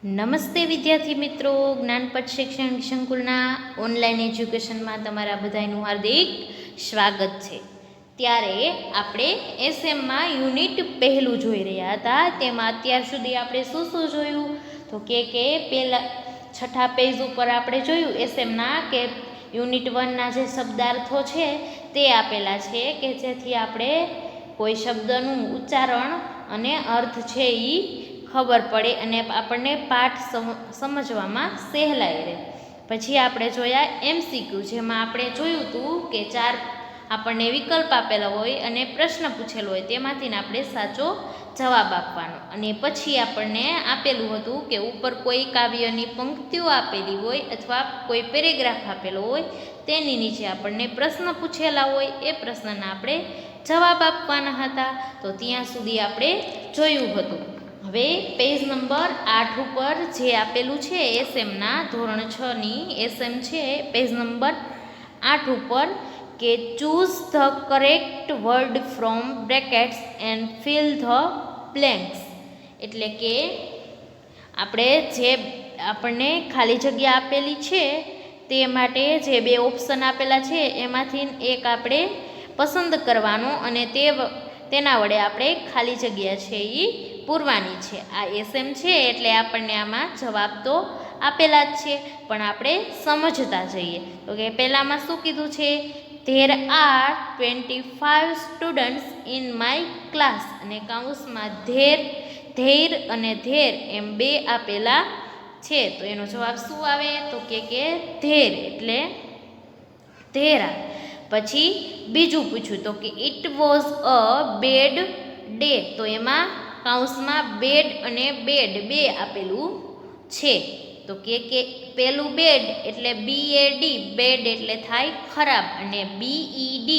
નમસ્તે વિદ્યાર્થી મિત્રો, જ્ઞાનપટ શૈક્ષણિક સંકુલના ઓનલાઈન એજ્યુકેશનમાં તમારા બધાનું હાર્દિક સ્વાગત છે. ત્યારે આપણે એસએમમાં યુનિટ પહેલું જોઈ રહ્યા હતા. તેમાં અત્યાર સુધી આપણે શું શું જોયું તો કે પહેલાં છઠ્ઠા પેજ ઉપર આપણે જોયું એસએમના કે યુનિટ 1ના જે શબ્દાર્થો છે તે આપેલા છે કે જેથી આપણે કોઈ શબ્દનું ઉચ્ચારણ અને અર્થ છે એ ખબર પડે અને આપણને પાઠ સમજવામાં સહેલાઈ રહે. પછી આપણે જોયા એમસીક્યુ, જેમાં આપણે જોયું હતું કે 4 આપણને વિકલ્પ આપેલા હોય અને પ્રશ્ન પૂછેલો હોય, તેમાંથી આપણે સાચો જવાબ આપવાનો. અને પછી આપણને આપેલું હતું કે ઉપર કોઈ કાવ્યની પંક્તિઓ આપેલી હોય અથવા કોઈ પેરેગ્રાફ આપેલો હોય, તેની નીચે આપણને પ્રશ્ન પૂછેલા હોય, એ પ્રશ્નના આપણે જવાબ આપવાના હતા. તો ત્યાં સુધી આપણે જોયું હતું. હવે પેજ નંબર 8 ઉપર જે આપેલું છે એસએમના ધોરણ 6ની એસએમ છે પેજ નંબર 8 ઉપર કે choose the correct word from brackets and fill the blanks. એટલે કે આપણને ખાલી જગ્યા આપેલી છે તે માટે જે 2 ઓપ્શન આપેલા છે એમાંથી એક આપણે પસંદ કરવાનો અને તેના વડે આપણે ખાલી જગ્યા છે એ પૂરવાની છે. આ એસએમ છે એટલે આપણને આમાં જવાબ તો આપેલા જ છે, પણ આપણે સમજતા જઈએ. તો કે પહેલાંમાં શું કીધું છે, there are 25 students in my class, અને કૌંસમાં ધેર અને ધેર એમ 2 આપેલા છે. તો એનો જવાબ શું આવે તો કે ધેર એટલે ધેરા. પછી બીજું પૂછ્યું તો કે it was a bad day, તો એમાં કૌંસમાં બેડ અને બેડ 2 આપેલું છે. તો કે પેલું બેડ એટલે BAD, બેડ એટલે થાય ખરાબ, અને BED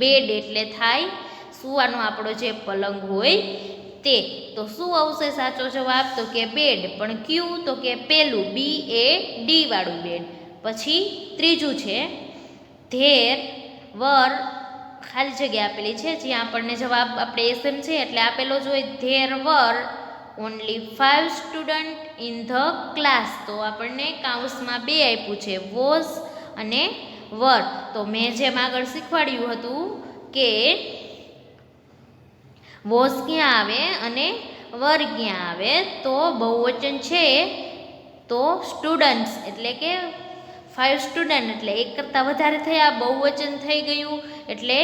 બેડ એટલે થાય સુવાનો આપણો જે પલંગ હોય તે. તો શું આવશે સાચો જવાબ તો કે બેડ, પણ ક્યું તો કે પેલું BAD વાળું બેડ. પછી ત્રીજું છે ધેર વર, ખાલી જગ્યા આપેલી છે જ્યાં આપણને જવાબ આપણે એસએમ છે એટલે આપેલો જ હોય. There were only 5 student in the class, તો આપણને કૌંસમાં 2 આપ્યું છે, વોઝ અને વર. તો મેં જેમ આગળ શીખવાડ્યું હતું કે વોઝ ક્યાં આવે અને વર ક્યાં આવે, તો બહુવચન છે તો સ્ટુડન્ટ્સ એટલે કે 5 સ્ટુડન્ટ એટલે 1 કરતાં વધારે થયા, બહુવચન થઈ ગયું એટલે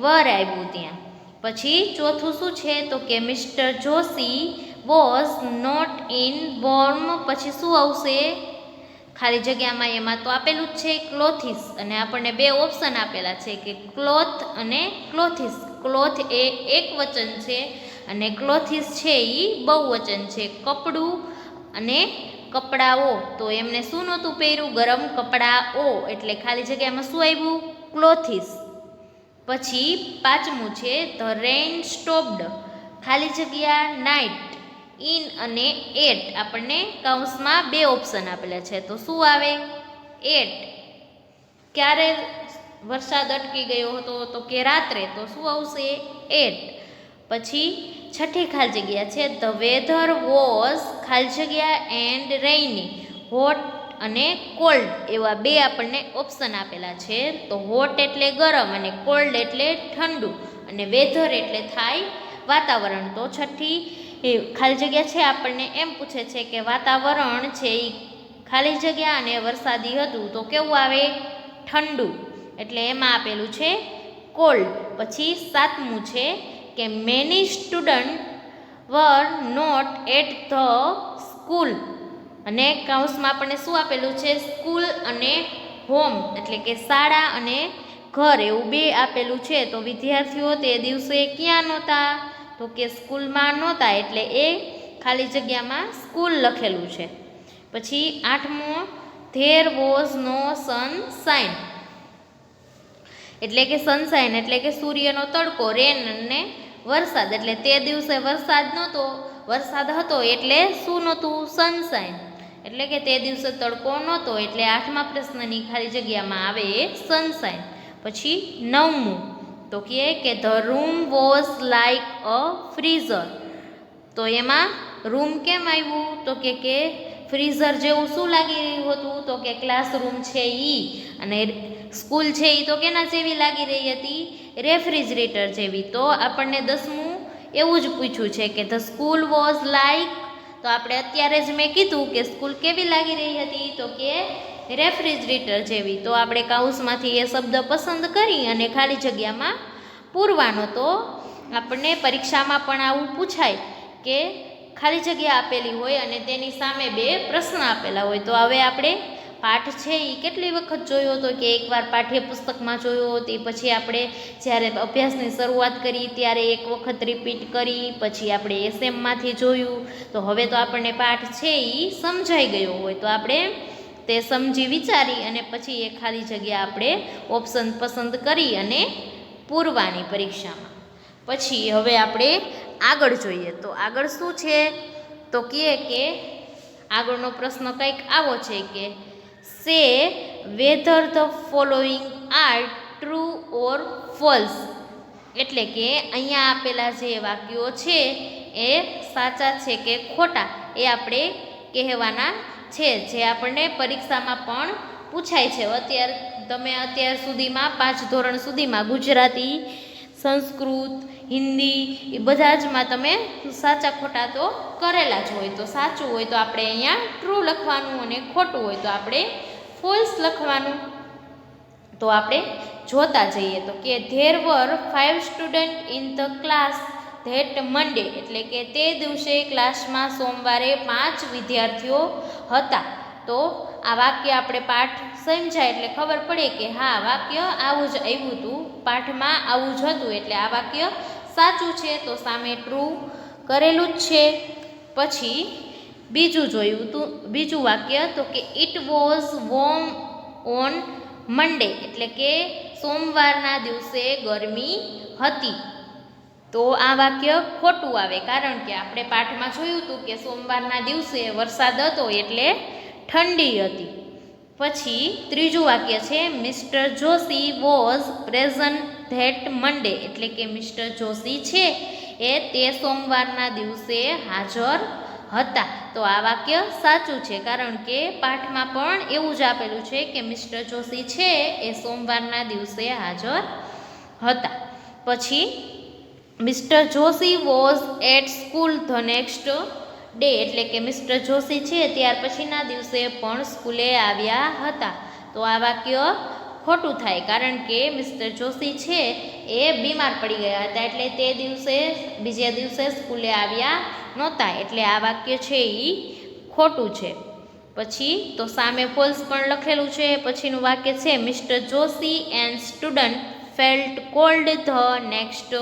વર આવ્યું ત્યાં. પછી ચોથું શું છે તો કે mister Joshi was not in warm, પછી શું આવશે ખાલી જગ્યામાં, એમાં તો આપેલું જ છે ક્લોથિસ, અને આપણને 2 ઓપ્શન આપેલા છે કે ક્લોથ અને ક્લોથિસ. ક્લોથ એ એક વચન છે અને ક્લોથિસ છે એ બહુવચન છે. કપડું અને કપડાઓ, તો એમને શું નહોતું પહેર્યું, ગરમ કપડાઓ, એટલે ખાલી જગ્યામાં શું આવ્યું ક્લોથિસ. પછી પાંચમું છે ધ રેઇન સ્ટોપ્ડ, ખાલી જગ્યા નાઇટ, ઇન અને એટ, આપણને કૌંસમાં 2 ઓપ્શન આપેલા છે. તો શું આવે એટ, ક્યારે વરસાદ અટકી ગયો હતો તો કે રાત્રે, તો શું આવશે એટ. પછી છઠ્ઠી ખાલી જગ્યા છે ધ વેધર વોઝ ખાલી જગ્યા એન્ડ રેઇની, હોટ અને કોલ્ડ, એવા 2 આપણને ઓપ્શન આપેલા છે. તો હોટ એટલે ગરમ અને કોલ્ડ એટલે ઠંડુ, અને વેધર એટલે થાય વાતાવરણ. તો છઠ્ઠી ખાલી જગ્યા છે આપણને એમ પૂછે છે કે વાતાવરણ છે એ ખાલી જગ્યા અને વરસાદી હતું તો કેવું આવે ઠંડુ, એટલે એમાં આપેલું છે કોલ્ડ. પછી સાતમું છે કે many student were not at the school, અને કૌંસમાં આપણને શું આપેલું છે સ્કૂલ અને હોમ, એટલે કે શાળા અને ઘર, એવું 2 આપેલું છે. તો વિદ્યાર્થીઓ તે દિવસે ક્યાં નહોતા તો કે સ્કૂલમાં નહોતા, એટલે એ ખાલી જગ્યામાં સ્કૂલ લખેલું છે. પછી આઠમું ધેર વોઝ નો સનશાઇન, એટલે કે સનશાઇન એટલે કે સૂર્યનો તડકો, રેન અને વરસાદ, એટલે તે દિવસે વરસાદ નહોતો, વરસાદ હતો એટલે શું નહોતું સનશાઇન, એટલે કે તે દિવસે તડકો નહોતો, એટલે 8મા પ્રશ્નની ખાલી જગ્યામાં આવે સનશાઇન. પછી 9મું તો કે the room was like a freezer, તો એમાં રૂમ કેમ આવ્યું તો કે ફ્રીઝર જેવું શું લાગી રહ્યું હતું? તો કે ક્લાસરૂમ છે ઈ. અને સ્કૂલ છે એ તો કેના જેવી લાગી રહી હતી? રેફ્રિજરેટર જેવી. તો આપણને 10મું એવું જ પૂછ્યું છે કે ધ સ્કૂલ વોઝ લાઈક, તો આપણે અત્યારે જ મેં કીધું કે સ્કૂલ કેવી લાગી રહી હતી? તો કે રેફ્રિજરેટર જેવી. તો આપણે કાઉન્સમાંથી એ શબ્દ પસંદ કરી અને ખાલી જગ્યામાં પૂરવાનો. તો આપણને પરીક્ષામાં પણ આવું પૂછાય કે ખાલી જગ્યા આપેલી હોય અને તેની સામે 2 પ્રશ્ન આપેલા હોય. તો હવે આપણે પાઠ છે એ કેટલી વખત જોયો હતો? કે એકવાર પાઠ્યપુસ્તકમાં જોયો, તે પછી આપણે જ્યારે અભ્યાસની શરૂઆત કરી ત્યારે એક વખત રિપીટ કરી, પછી આપણે એસએમમાંથી જોયું. તો હવે તો આપણને પાઠ છે એ સમજાઈ ગયો હોય. તો આપણે તે સમજી વિચારી અને પછી એ ખાલી જગ્યા આપણે ઓપ્શન પસંદ કરી અને પૂરવાની પરીક્ષામાં. પછી હવે આપણે આગળ જોઈએ. તો આગળ શું છે? તો કહે કે આગળનો પ્રશ્ન કંઈક આવો છે કે સે whether the following are true or false. એટલે કે અહીંયા આપેલા જે વાક્યો છે એ સાચા છે કે ખોટા એ આપણે કહેવાના છે, જે આપણને પરીક્ષામાં પણ પૂછાય છે. અત્યાર સુધીમાં 5 ધોરણ સુધીમાં ગુજરાતી, સંસ્કૃત, હિન્દી એ બધા જમાં તમે સાચા ખોટા તો કરેલા જ હોય. તો સાચું હોય તો આપણે અહીંયા ટ્રુ લખવાનું અને ખોટું હોય તો આપણે ફોલ્સ લખવાનું. તો આપણે જોતા જઈએ. તો કે there were 5 student in the class that Monday. એટલે કે તે દિવસે ક્લાસમાં સોમવારે 5 વિદ્યાર્થીઓ હતા. તો આ વાક્ય આપણે પાઠ સમજાય એટલે ખબર પડે કે હા વાક્ય આવું જ આવ્યું હતું, પાઠમાં આવું જ હતું, એટલે આ વાક્ય સાચું છે. તો સામે ટ્રુ કરેલું જ છે. પછી બીજું વાક્ય તો કે it was warm on Monday. એટલે કે સોમવારના દિવસે ગરમી હતી. તો આ વાક્ય ખોટું આવે, કારણ કે આપણે પાઠમાં જોયું હતું કે સોમવારના દિવસે વરસાદ હતો એટલે ઠંડી હતી. પછી ત્રીજું વાક્ય છે Mr Joshi was present that Monday. એટલે કે મિસ્ટર જોશી છે એ તે સોમવારના દિવસે હાજર હતા. તો આ વાક્ય સાચું છે, કારણ કે પાઠમાં પણ એવું જ આપેલું છે કે મિસ્ટર જોશી છે એ સોમવારના દિવસે હાજર હતા. પછી mister Joshi was at school the next day. એટલે કે મિસ્ટર જોશી છે ત્યાર પછીના દિવસે પણ સ્કૂલે આવ્યા હતા. તો આ વાક્ય ખોટું થાય, કારણ કે મિસ્ટર જોશી છે એ બીમાર પડી ગયા હતા એટલે તે દિવસે બીજા દિવસે સ્કૂલે આવ્યા નહોતા. એટલે આ વાક્ય છે એ ખોટું છે. પછી તો સામે ફોલ્સ પણ લખેલું છે. પછીનું વાક્ય છે Mr Joshi and student felt cold the next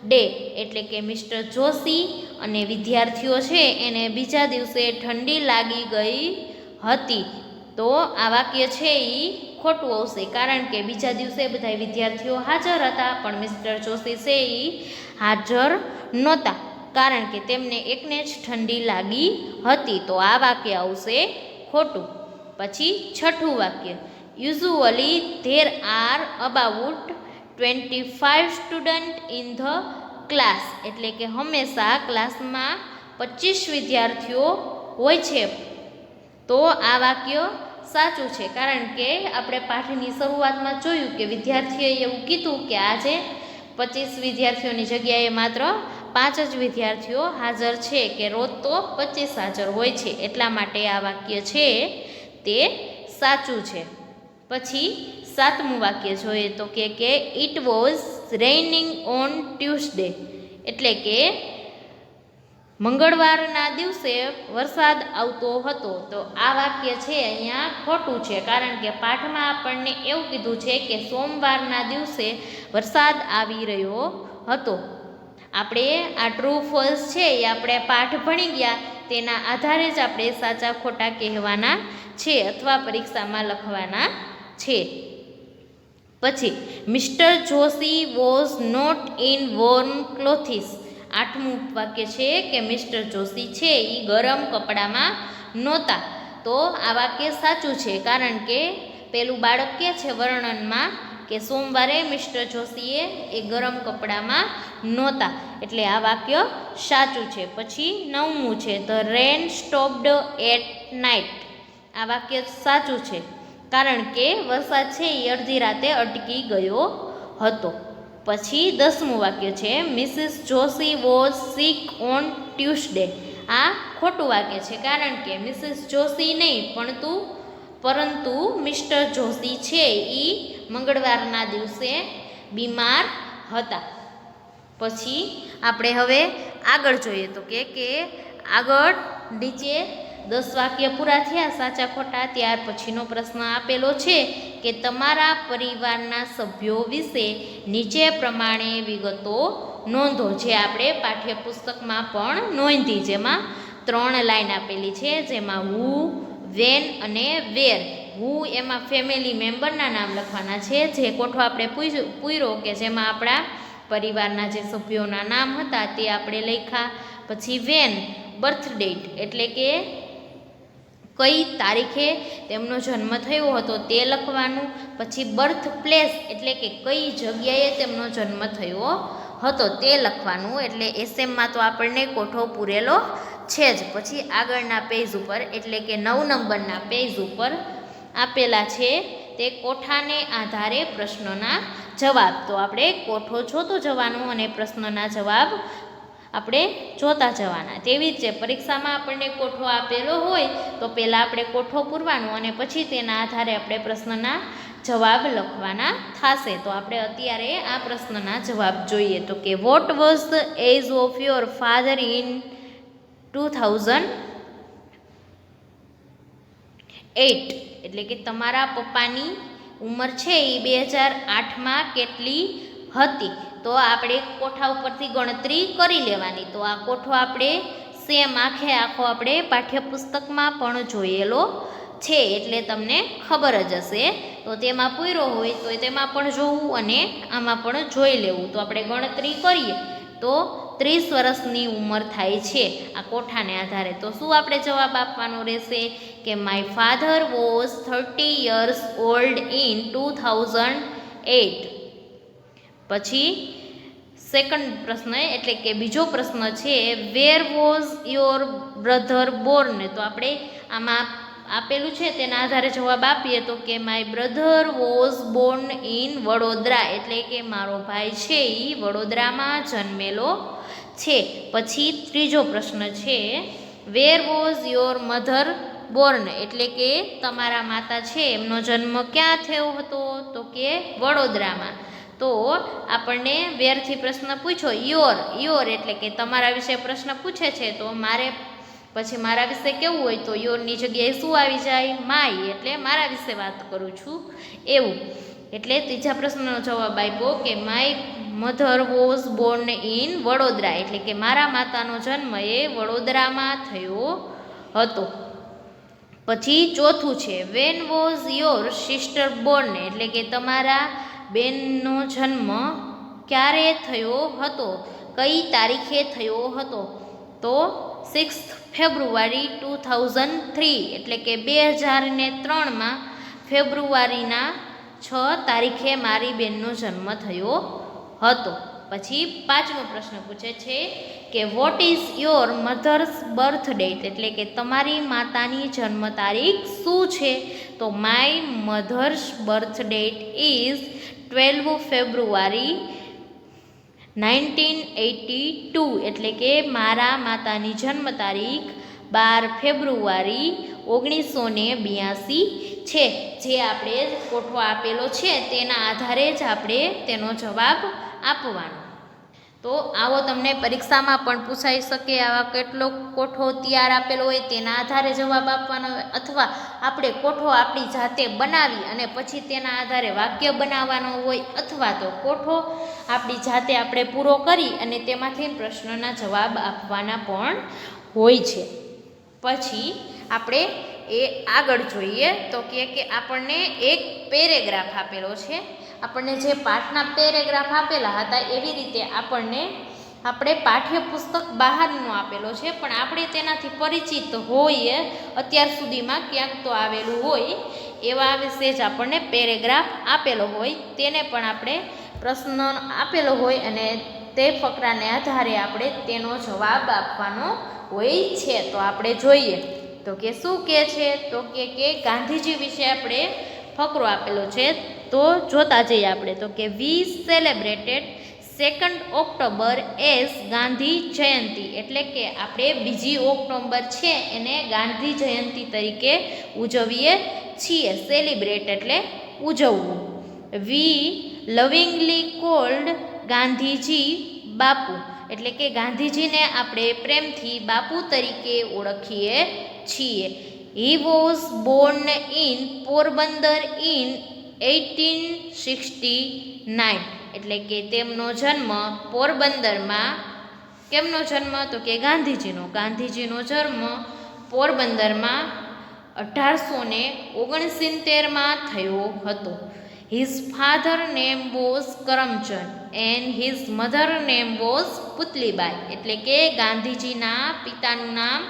day. એટલે કે મિસ્ટર જોશી અને વિદ્યાર્થીઓ છે એને બીજા દિવસે ઠંડી લાગી ગઈ હતી. તો આ વાક્ય છે એ ખોટું આવશે, કારણ કે બીજા દિવસે બધા વિદ્યાર્થીઓ હાજર હતા પણ મિસ્ટર જોશી છે એ હાજર નહોતા, કારણ કે તેમને એકને જ ઠંડી લાગી હતી. તો આ વાક્ય આવશે ખોટું. પછી છઠ્ઠું વાક્ય usually there are about 25 student in the class. એટલે કે હંમેશા ક્લાસમાં 25 વિદ્યાર્થીઓ હોય છે. તો આ વાક્ય સાચું છે, કારણ કે આપણે પાઠની શરૂઆતમાં જોયું કે વિદ્યાર્થીએ એવું કીધું કે આજે 25 વિદ્યાર્થીઓની જગ્યાએ માત્ર 5 જ વિદ્યાર્થીઓ હાજર છે, કે રોજ તો 25 હાજર હોય છે, એટલા માટે આ વાક્ય છે તે સાચું છે. પછી 7મું વાક્ય જોઈએ તો કે ઇટ વોઝ રેઇનિંગ ઓન ટ્યુઝડે. એટલે કે મંગળવારના દિવસે વરસાદ આવતો હતો. તો આ વાક્ય છે અહીંયા ખોટું છે, કારણ કે પાઠમાં આપણને એવું કીધું છે કે સોમવારના દિવસે વરસાદ આવી રહ્યો હતો. આપણે આ ટ્રુ ફોલ્સ છે એ આપણે પાઠ ભણી ગયા તેના આધારે જ આપણે સાચા ખોટા કહેવાના છે અથવા પરીક્ષામાં લખવાના છે. પછી mister Joshi was not in warm clothes. 8મું વાક્ય છે કે મિસ્ટર જોશી છે એ ગરમ કપડામાં નહોતા. તો આ વાક્ય સાચું છે, કારણ કે પેલું બાળક કે છે વર્ણનમાં કે સોમવારે મિસ્ટર જોશીએ એ ગરમ કપડામાં નહોતા, એટલે આ વાક્ય સાચું છે. પછી 9મું છે the rain stopped at night. આ વાક્ય સાચું છે, કારણ કે વરસાદ છે એ અડધી રાતે અટકી ગયો હતો. પછી 10મું વાક્ય છે Mrs Joshi was sick on Tuesday. આ ખોટું વાક્ય છે, કારણ કે મિસિસ જોશી નહીં પરંતુ મિસ્ટર જોશી છે એ મંગળવારના દિવસે બીમાર હતા. પછી આપણે હવે આગળ જોઈએ તો કે આગળ નીચે 10 વાક્ય પૂરા થયા સાચા ખોટા. ત્યાર પછીનો પ્રશ્ન આપેલો છે કે તમારા પરિવારના સભ્યો વિશે નીચે પ્રમાણે વિગતો નોંધો, જે આપણે પાઠ્યપુસ્તકમાં પણ નોંધી. જેમાં 3 લાઈન આપેલી છે, જેમાં હુ, વેન અને વેર. હુ એમાં ફેમિલી મેમ્બરના નામ લખવાના છે, જે કોઠો આપણે પૂર્યો કે જેમાં આપણા પરિવારના જે સભ્યોના નામ હતા તે આપણે લખ્યા. પછી વેન બર્થ ડેટ એટલે કે કઈ તારીખે તેમનો જન્મ થયો હતો તે લખવાનું. પછી બર્થ પ્લેસ એટલે કે કઈ જગ્યાએ તેમનો જન્મ થયો હતો તે લખવાનું. એટલે એસએમમાં તો આપણને કોઠો પૂરેલો છે જ. પછી આગળના પેજ ઉપર એટલે કે 9 નંબરના પેજ ઉપર આપેલા છે તે કોઠાને આધારે પ્રશ્નોના જવાબ. તો આપણે કોઠો જોતો જવાનું અને પ્રશ્નના જવાબ આપણે જોતા જવાના. તેવી જ પરીક્ષામાં આપણને કોઠો આપેલો હોય તો પહેલાં આપણે કોઠો પૂરવાનો અને પછી તેના આધારે આપણે પ્રશ્નના જવાબ લખવાના થશે. તો આપણે અત્યારે આ પ્રશ્નના જવાબ જોઈએ તો કે what was the age of your father in 2008. એટલે કે તમારા પપ્પાની ઉંમર છે એ 2008માં કેટલી હતી. તો આપણે કોઠા ઉપરથી ગણતરી કરી લેવાની. તો આ કોઠો આપણે સેમ આખો આપણે પાઠ્યપુસ્તકમાં પણ જોયેલો છે, એટલે તમને ખબર જ હશે. તો તેમાં પૂર્યો હોય તો તેમાં પણ જોવું અને આમાં પણ જોઈ લેવું. તો આપણે ગણતરી કરીએ તો 30 વર્ષની ઉંમર થાય છે આ કોઠાને આધારે. તો શું આપણે જવાબ આપવાનો રહેશે કે my father was 30 years old in 2008. પછી સેકન્ડ પ્રશ્ન એટલે કે બીજો પ્રશ્ન છે where was your brother Born. તો આપણે આમાં આપેલું છે તેના આધારે જવાબ આપીએ તો કે my brother was Born in Vadodara. એટલે કે મારો ભાઈ છે એ વડોદરામાં જન્મેલો છે. પછી ત્રીજો પ્રશ્ન છે where was your mother Born. એટલે કે તમારા માતા છે એમનો જન્મ ક્યાં થયો હતો તો કે વડોદરામાં. તો આપણને વેરથી પ્રશ્ન પૂછો યોર એટલે કે તમારા વિશે પ્રશ્ન પૂછે છે તો મારે પછી મારા વિશે કેવું હોય તો યોરની જગ્યાએ શું આવી જાય માય, એટલે મારા વિશે વાત કરું છું એવું. એટલે ત્રીજા પ્રશ્નનો જવાબ આપ્યો કે my mother was Born in Vadodara. એટલે કે મારા માતાનો જન્મ એ વડોદરામાં થયો હતો. પછી ચોથું છે when was your sister Born. એટલે કે તમારા બેનનો જન્મ ક્યારે થયો હતો, કઈ તારીખે થયો હતો તો 6 ફેબ્રુઆરી 2003. એટલે કે 2003માં ફેબ્રુઆરીના 6 તારીખે મારી બેનનો જન્મ થયો હતો. પછી 5મો પ્રશ્ન પૂછે છે કે what is your mother's birth date. એટલે કે તમારી માતાની જન્મ તારીખ શું છે તો my mother's birth date is 12 February 1982. એટલે કે મારા માતાની જન્મ તારીખ 12 ફેબ્રુઆરી 1982 છે. જે આપણે કોઠો આપેલો છે તેના આધારે જ આપણે તેનો જવાબ આપવાનો. તો આવો તમને પરીક્ષામાં પણ પૂછાઈ શકે. આવા કેટલો કોઠો તૈયાર આપેલો હોય તેના આધારે જવાબ આપવાનો હોય, અથવા આપણે કોઠો આપણી જાતે બનાવી અને પછી તેના આધારે વાક્ય બનાવવાનો હોય, અથવા તો કોઠો આપણી જાતે આપણે પૂરો કરી અને તેમાંથી પ્રશ્નના જવાબ આપવાના પણ હોય છે. પછી આપણે એ આગળ જોઈએ તો કે આપણને એક પેરેગ્રાફ આપેલો છે. આપણને જે પાઠના પેરેગ્રાફ આપેલા હતા એવી રીતે આપણને આપણે પાઠ્યપુસ્તક બહારનો આપેલો છે, પણ આપણે તેનાથી પરિચિત હોઈએ, અત્યાર સુધીમાં ક્યાંક તો આવેલું હોય એવા વિશે જ આપણને પેરેગ્રાફ આપેલો હોય, તેને પણ આપણે પ્રશ્ન આપેલો હોય અને તે ફકરાને આધારે આપણે તેનો જવાબ આપવાનો હોય છે. તો આપણે જોઈએ તો કે શું કહે છે, તો કે ગાંધીજી વિશે આપણે ફકરો આપેલો છે, તો જોતા જઈએ આપણે. તો કે we celebrated 2 October as Gandhi Jayanti, એટલે કે આપણે 2 ઓક્ટોબર છે એને ગાંધી જયંતિ તરીકે ઉજવીએ છીએ. સેલિબ્રેટ એટલે ઉજવવું. વી લવિંગલી કોલ્ડ ગાંધીજી બાપુ, એટલે કે ગાંધીજીને આપણે પ્રેમથી બાપુ તરીકે ઓળખીએ છીએ. He was Born in Porbandar in 1869, એટલે કે તેમનો જન્મ પોરબંદરમાં, કેમનો જન્મ, તો કે ગાંધીજીનો જન્મ પોરબંદરમાં 1869માં થયો હતો. His father name was Karamchand and his mother name was Putlibai, એટલે કે ગાંધીજીના પિતાનું નામ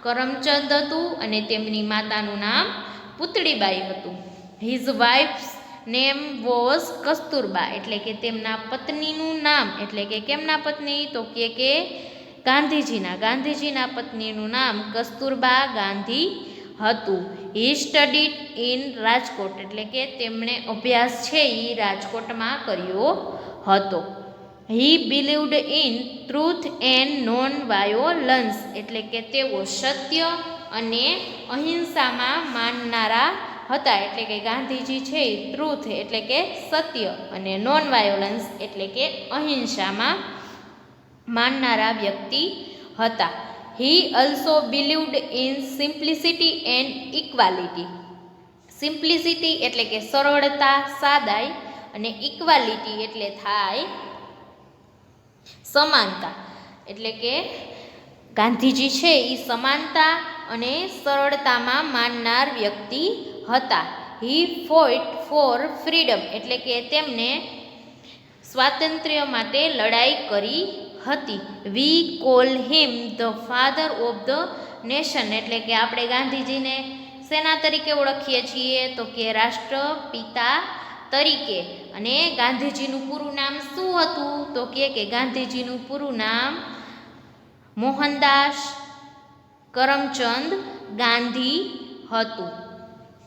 કરમચંદ હતું અને તેમની માતાનું નામ પુતળીબાઈ હતું. His wife's name was Kasturba, એટલે કે તેમના પત્નીનું નામ, એટલે કે કેમના પત્ની, તો કે ગાંધીજીના પત્નીનું નામ કસ્તુરબા ગાંધી હતું. હી સ્ટડીડ ઇન રાજકોટ, એટલે કે તેમણે અભ્યાસ છે એ રાજકોટમાં કર્યો હતો. He believed in truth and non violence, એટલે કે તેઓ સત્ય અને અહિંસામાં માનનારા હતા, એટલે કે ગાંધીજી છે એ ટ્રુથ એટલે કે સત્ય અને નોન વાયોલન્સ એટલે કે અહિંસામાં માનનારા વ્યક્તિ હતા. He also believed in simplicity and equality. Simplicity એટલે કે સરળતા, સાદાઈ, અને ઇક્વાલિટી એટલે થાય સમાનતા, એટલે કે ગાંધીજી છે એ સમાનતા અને સરળતામાં માનનાર વ્યક્તિ હતા. હી ફોઇટ ફોર ફ્રીડમ, એટલે કે તેમને સ્વાતંત્ર્ય માટે લડાઈ કરી હતી. વી call him the father of the nation, એટલે કે આપણે ગાંધીજીને શેના તરીકે ઓળખીએ છીએ, તો કે રાષ્ટ્રપિતા તરીકે. અને ગાંધીજીનું પૂરું નામ શું હતું, તો કે ગાંધીજીનું પૂરું નામ મોહનદાસ કરમચંદ ગાંધી હતું.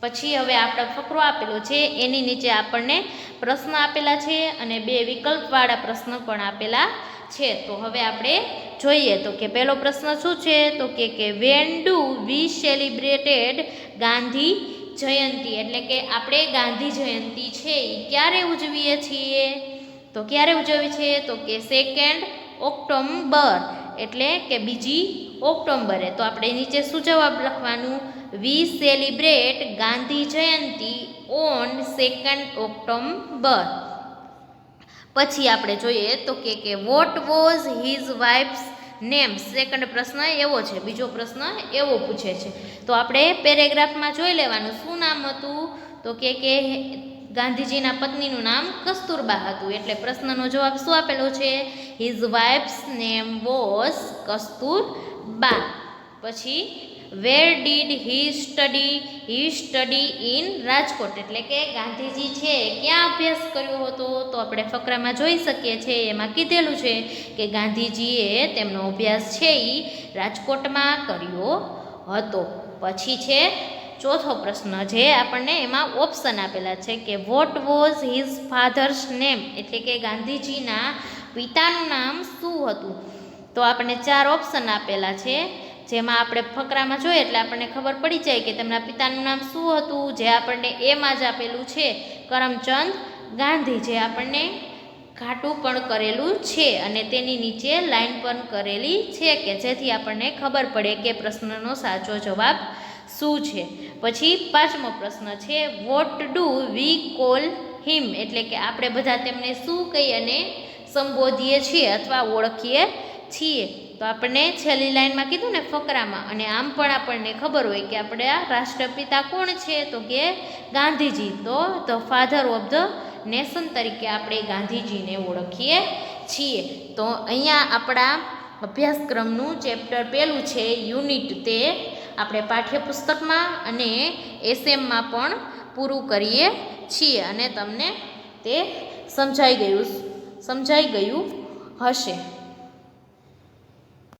પછી હવે આપણે ફકરો આપેલો છે, એની નીચે આપણને પ્રશ્ન આપેલા છે અને 2 વિકલ્પવાળા પ્રશ્ન પણ આપેલા છે. તો હવે આપણે જોઈએ તો કે પહેલો પ્રશ્ન શું છે, તો કે when do we celebrated Gandhi Jayanti, એટલે કે આપણે ગાંધી જયંતિ છે એ ક્યારે ઉજવીએ છીએ, તો ક્યારે ઉજવીએ છીએ, તો કે 2 ઓક્ટોબર, એટલે કે 2 ઓક્ટોબરે. તો આપણે નીચે શું જવાબ લખવાનું, we celebrate Gandhi Jayanti on 2 October. પછી આપણે જોઈએ તો કે what was his wife's name. Second પ્રશ્ન એવો છે, બીજો પ્રશ્ન એવો પૂછે છે. તો આપણે પેરેગ્રાફમાં જોઈ લેવાનું શું નામ હતું, તો કે ગાંધીજીના પત્નીનું નામ કસ્તુરબા હતું, એટલે પ્રશ્નનો જવાબ શું આપેલો છે, his wife's name was Kasturba. પછી where did he study in Rajkot, એટલે કે ગાંધીજી છે ક્યાં અભ્યાસ કર્યો હતો, તો આપણે ફકરામાં જોઈ શકીએ છીએ, એમાં કીધેલું છે કે ગાંધીજીએ તેમનો અભ્યાસ છે એ રાજકોટમાં કર્યો હતો. પછી છે ચોથો પ્રશ્ન, જે આપણને એમાં ઓપ્શન આપેલા છે કે what was his father's name, એટલે કે ગાંધીજીના પિતાનું નામ શું હતું. તો આપણને 4 ઓપ્શન આપેલા છે, જેમાં આપણે ફકરામાં જોઈએ એટલે આપણને ખબર પડી જાય કે તેમના પિતાનું નામ શું હતું, જે આપણને એમાં જ આપેલું છે કરમચંદ ગાંધી, જે આપણને ઘાટું પણ કરેલું છે અને તેની નીચે લાઈન પણ કરેલી છે કે જેથી આપણને ખબર પડે કે પ્રશ્નનો સાચો જવાબ શું છે. પછી 5મો પ્રશ્ન છે, વોટ ડુ વી કોલ હિમ, એટલે કે આપણે બધા તેમને શું કહી અને સંબોધીએ છીએ અથવા ઓળખીએ છીએ. તો આપણને છેલ્લી લાઈનમાં કીધું ને ફકરામાં, અને આમ પણ આપણને ખબર હોય કે આપણે આ રાષ્ટ્રપિતા કોણ છે, તો કે ગાંધીજી. તો the father of the nation તરીકે આપણે ગાંધીજીને ઓળખીએ છીએ. તો અહીંયા આપણા અભ્યાસક્રમનું ચેપ્ટર પહેલું છે યુનિટ, તે આપણે પાઠ્યપુસ્તકમાં અને એસએમમાં પણ પૂરું કરીએ છીએ અને તમને તે સમજાઈ ગયું હશે.